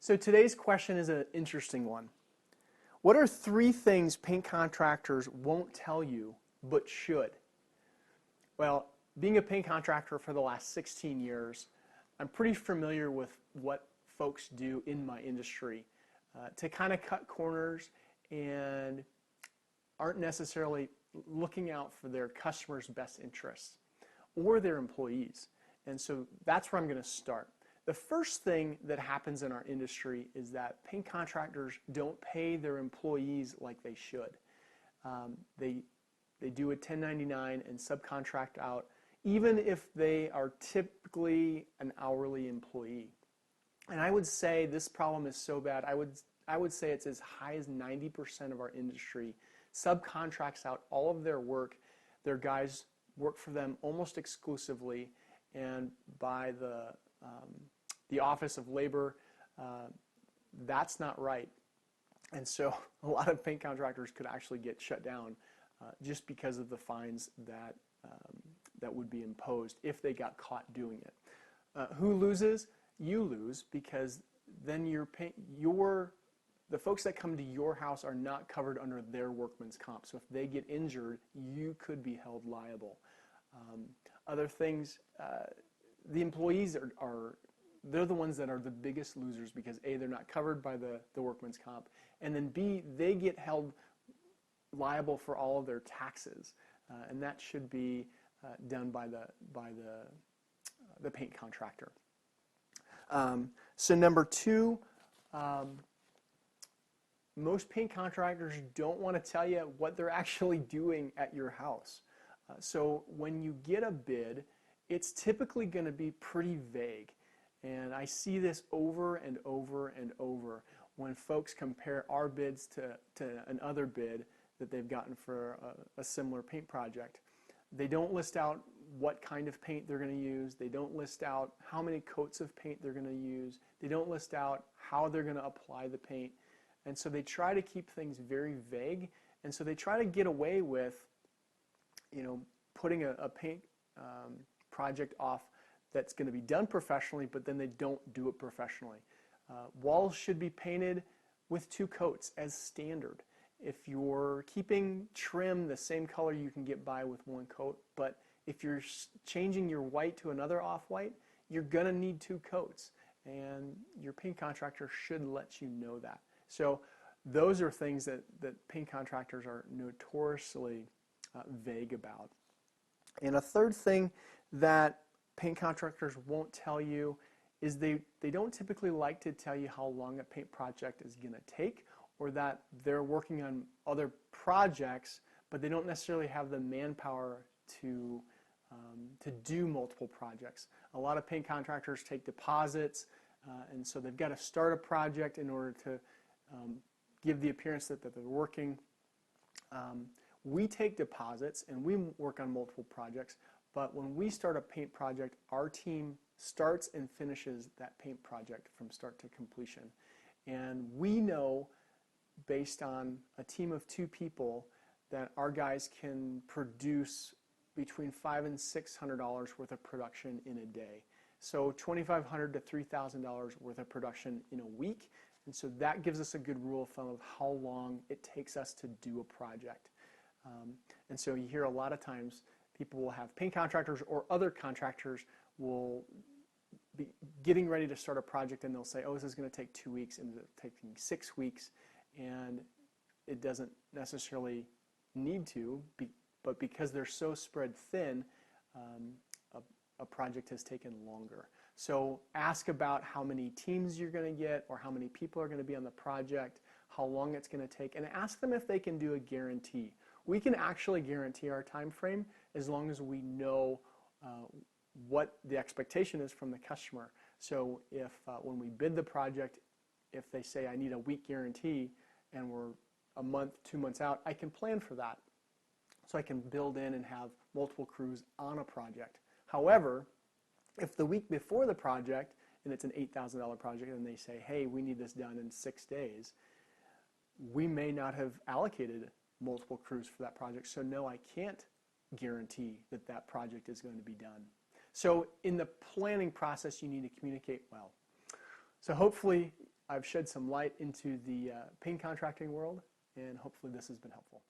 So today's question is an interesting one. What are 3 things paint contractors won't tell you but should? Well, being a paint contractor for the last 16 years, I'm pretty familiar with what folks do in my industry to kind of cut corners and aren't necessarily looking out for their customers' best interests or their employees. And so that's where I'm going to start. The first thing that happens in our industry is that paint contractors don't pay their employees like they should. They do a 1099 and subcontract out, even if they are typically an hourly employee. And I would say this problem is so bad, I would say it's as high as 90% of our industry subcontracts out all of their work. Their guys work for them almost exclusively, and by the Office of Labor, that's not right. And so a lot of paint contractors could actually get shut down just because of the fines that would be imposed if they got caught doing it. Who loses? You lose, because then the folks that come to your house are not covered under their workman's comp. So if they get injured, you could be held liable. Other things, the employees they're the ones that are the biggest losers, because A, they're not covered by the workman's comp, and then B, they get held liable for all of their taxes, and that should be done by the paint contractor. So number 2, most paint contractors don't want to tell you what they're actually doing at your house. So when you get a bid, it's typically going to be pretty vague. And I see this over and over and over when folks compare our bids to another bid that they've gotten for a similar paint project. They don't list out what kind of paint they're going to use. They don't list out how many coats of paint they're going to use. They don't list out how they're going to apply the paint. And so they try to keep things very vague. And so they try to get away with, putting a paint project off that's going to be done professionally, but then they don't do it professionally. Walls should be painted with 2 coats as standard. If you're keeping trim the same color, you can get by with 1 coat, but if you're changing your white to another off-white, you're going to need 2 coats, and your paint contractor should let you know that. So those are things that paint contractors are notoriously vague about. And a third thing that paint contractors won't tell you is they don't typically like to tell you how long a paint project is going to take, or that they're working on other projects, but they don't necessarily have the manpower to do multiple projects. A lot of paint contractors take deposits, and so they've got to start a project in order to give the appearance that they're working. We take deposits and we work on multiple projects, but when we start a paint project, our team starts and finishes that paint project from start to completion. And we know, based on a team of 2 people, that our guys can produce between $500 and $600 worth of production in a day. So $2,500 to $3,000 worth of production in a week. And so that gives us a good rule of thumb of how long it takes us to do a project. And so you hear a lot of times people will have paint contractors or other contractors will be getting ready to start a project, and they'll say, oh, this is going to take 2 weeks, and it's taking 6 weeks, and it doesn't necessarily need to, but because they're so spread thin, a project has taken longer. So ask about how many teams you're going to get, or how many people are going to be on the project, how long it's going to take, and ask them if they can do a guarantee. We can actually guarantee our time frame as long as we know what the expectation is from the customer. So if when we bid the project, if they say I need a week guarantee and we're a month, 2 months out, I can plan for that. So I can build in and have multiple crews on a project. However, if the week before the project, and it's an $8,000 project, and they say, hey, we need this done in 6 days, we may not have allocated multiple crews for that project. So no, I can't guarantee that that project is going to be done. So in the planning process, you need to communicate well. So hopefully I've shed some light into the paint contracting world, and hopefully this has been helpful.